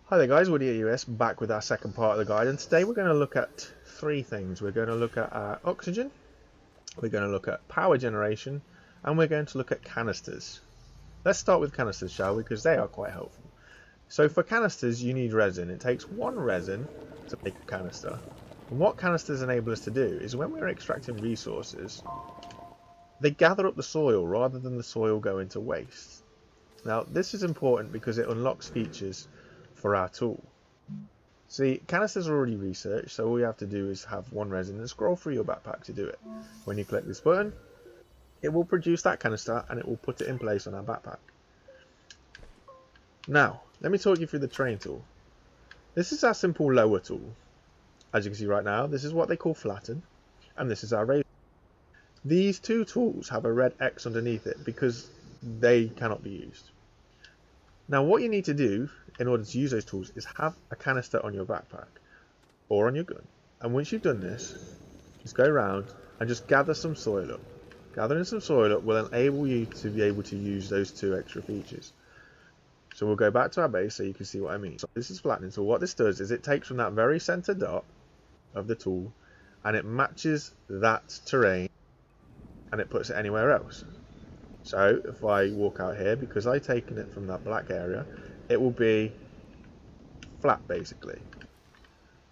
Hi there guys, Woody at US, back with our second part of the guide, and today we're going to look at three things. We're going to look at oxygen, we're going to look at power generation, and we're going to look at canisters. Let's start with canisters, shall we, because they are quite helpful. So for canisters you need resin. It takes one resin to make a canister. And what canisters enable us to do is when we're extracting resources, they gather up the soil rather than the soil go into waste. Now this is important because it unlocks features for our tool. See, canisters are already researched, so all you have to do is have one resin and scroll through your backpack to do it. When you click this button, it will produce that canister and it will put it in place on our backpack. Now, let me talk you through the terrain tool. This is our simple lower tool. As you can see right now, this is what they call flatten, and this is our raise. These two tools have a red X underneath it because they cannot be used. Now what you need to do in order to use those tools is have a canister on your backpack or on your gun, and once you've done this, just go around and just gather some soil up. Gathering some soil up will enable you to be able to use those two extra features. So we'll go back to our base so you can see what I mean. So this is flattening. So what this does is it takes from that very center dot of the tool and it matches that terrain and it puts it anywhere else. So if I walk out here, because I've taken it from that black area, it will be flat basically.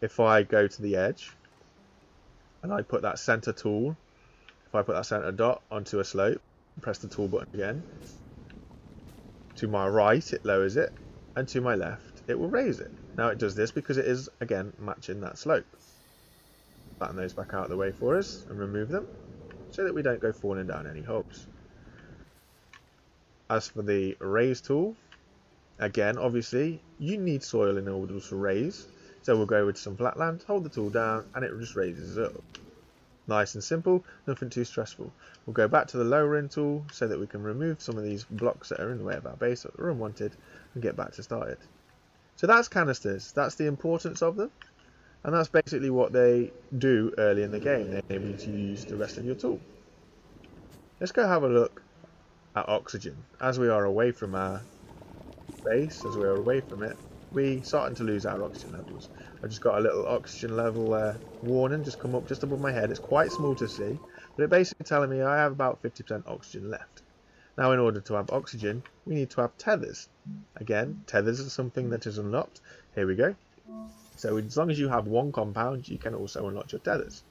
If I go to the edge and I put that center tool, if I put that center dot onto a slope, press the tool button again, to my right it lowers it, and to my left it will raise it. Now it does this because it is again matching that slope. Flatten those back out of the way for us and remove them so that we don't go falling down any holes. As for the raise tool, again obviously you need soil in order to raise, so we'll go with some flat land, hold the tool down and it just raises it up. Nice and simple, nothing too stressful. We'll go back to the lowering tool so that we can remove some of these blocks that are in the way of our base that are unwanted and get back to started. So that's canisters, that's the importance of them, and that's basically what they do early in the game. They enable you to use the rest of your tool. Let's go have a look at oxygen. As we are away from our base, as we are away from it, we're starting to lose our oxygen levels. I just got a little oxygen level warning just come up just above my head. It's quite small to see, but it's basically telling me I have about 50% oxygen left. Now in order to have oxygen, we need to have tethers. Again, tethers are something that is unlocked. Here we go. So as long as you have one compound, you can also unlock your tethers.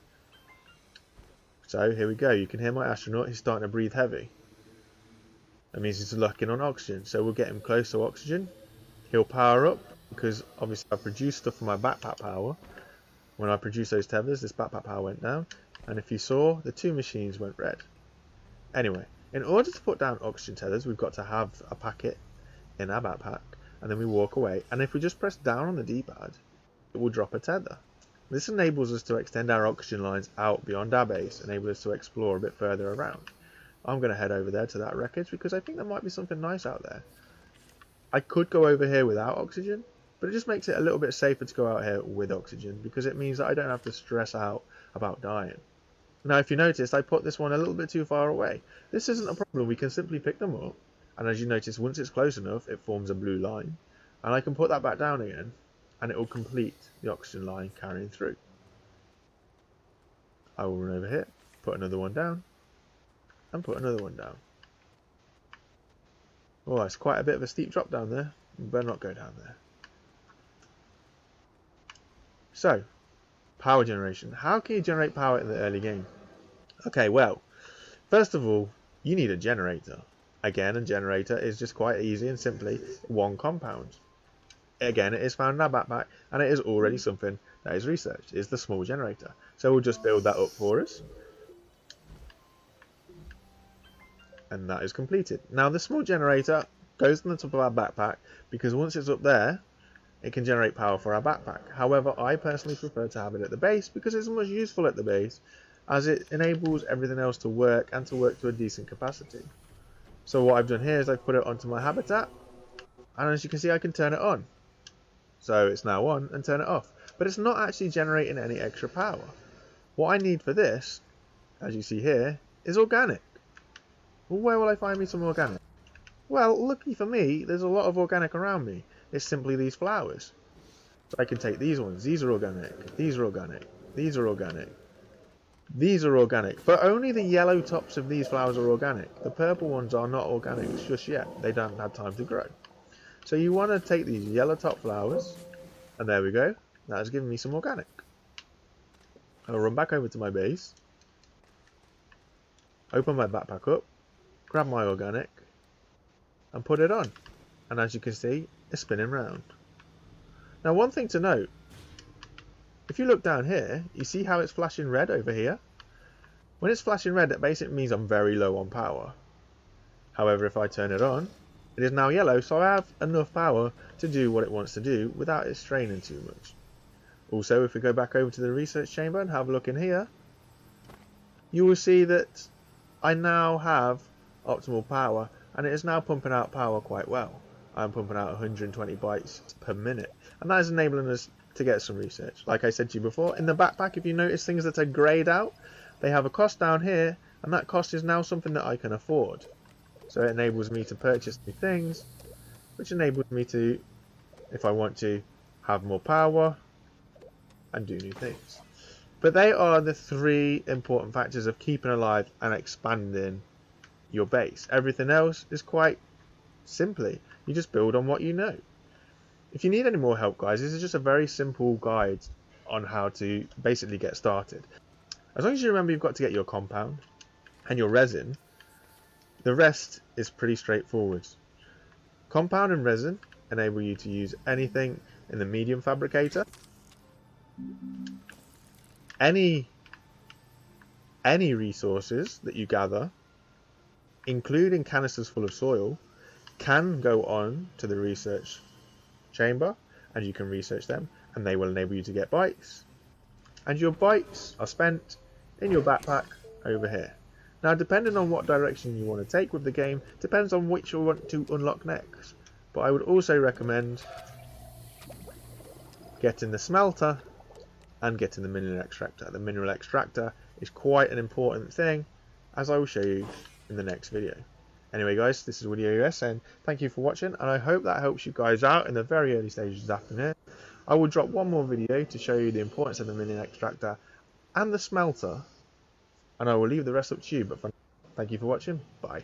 So here we go. You can hear my astronaut. He's starting to breathe heavy. That means he's locking on oxygen. So we'll get him close to oxygen. He'll power up because obviously I produced stuff for my backpack power. When I produced those tethers, this backpack power went down. And if you saw, the two machines went red. Anyway, in order to put down oxygen tethers, we've got to have a packet in our backpack. And then we walk away. And if we just press down on the D-pad, it will drop a tether. This enables us to extend our oxygen lines out beyond our base, enable us to explore a bit further around. I'm going to head over there to that wreckage because I think there might be something nice out there. I could go over here without oxygen, but it just makes it a little bit safer to go out here with oxygen because it means that I don't have to stress out about dying. Now if you noticed, I put this one a little bit too far away. This isn't a problem, we can simply pick them up, and as you notice, once it's close enough it forms a blue line, and I can put that back down again and it will complete the oxygen line carrying through. I will run over here, put another one down, and put another one down. Oh, it's quite a bit of a steep drop down there. You better not go down there. So, power generation. How can you generate power in the early game? Okay, well, first of all, you need a generator. Again, a generator is just quite easy and simply one compound. Again, it is found in our backpack, and it is already something that is researched. It's the small generator. So we'll just build that up for us. And that is completed. Now the small generator goes on the top of our backpack because once it's up there, it can generate power for our backpack. However, I personally prefer to have it at the base because it's much useful at the base as it enables everything else to work and to work to a decent capacity. So what I've done here is I've put it onto my habitat, and as you can see I can turn it on. So it's now on, and turn it off. But it's not actually generating any extra power. What I need for this, as you see here, is organic. Well, where will I find me some organic? Well, lucky for me, there's a lot of organic around me. it's simply these flowers. So I can take these ones. These are organic. These are organic. These are organic. These are organic. But only the yellow tops of these flowers are organic. The purple ones are not organic just yet. They don't have time to grow. So you want to take these yellow top flowers. And there we go. That has given me some organic. I'll run back over to my base. Open my backpack up. Grab my organic. And put it on. And as you can see, it's spinning round. Now one thing to note. If you look down here, you see how it's flashing red over here? When it's flashing red, that basically means I'm very low on power. However, if I turn it on, it is now yellow, so I have enough power to do what it wants to do without it straining too much. Also, if we go back over to the research chamber and have a look in here, you will see that I now have optimal power, and it is now pumping out power quite well. I'm pumping out 120 bytes per minute, and that is enabling us to get some research. Like I said to you before, in the backpack, if you notice things that are greyed out, they have a cost down here, and that cost is now something that I can afford. So it enables me to purchase new things, which enables me to, if I want to, have more power and do new things. But they are the three important factors of keeping alive and expanding your base. Everything else is quite simply, you just build on what you know. If you need any more help, guys, this is just a very simple guide on how to basically get started. As long as you remember you've got to get your compound and your resin, the rest is pretty straightforward. Compound and resin enable you to use anything in the medium fabricator. Any resources that you gather, including canisters full of soil, can go on to the research chamber and you can research them, and they will enable you to get bytes. And your bytes are spent in your backpack over here. Now, depending on what direction you want to take with the game, depends on which you want to unlock next. But I would also recommend getting the smelter and getting the mineral extractor. The mineral extractor is quite an important thing, as I will show you in the next video. Anyway, guys, this is Woody US, and thank you for watching, and I hope that helps you guys out in the very early stages of Astroneer. I will drop one more video to show you the importance of the mineral extractor and the smelter, and I will leave the rest up to you. But thank you for watching. Bye.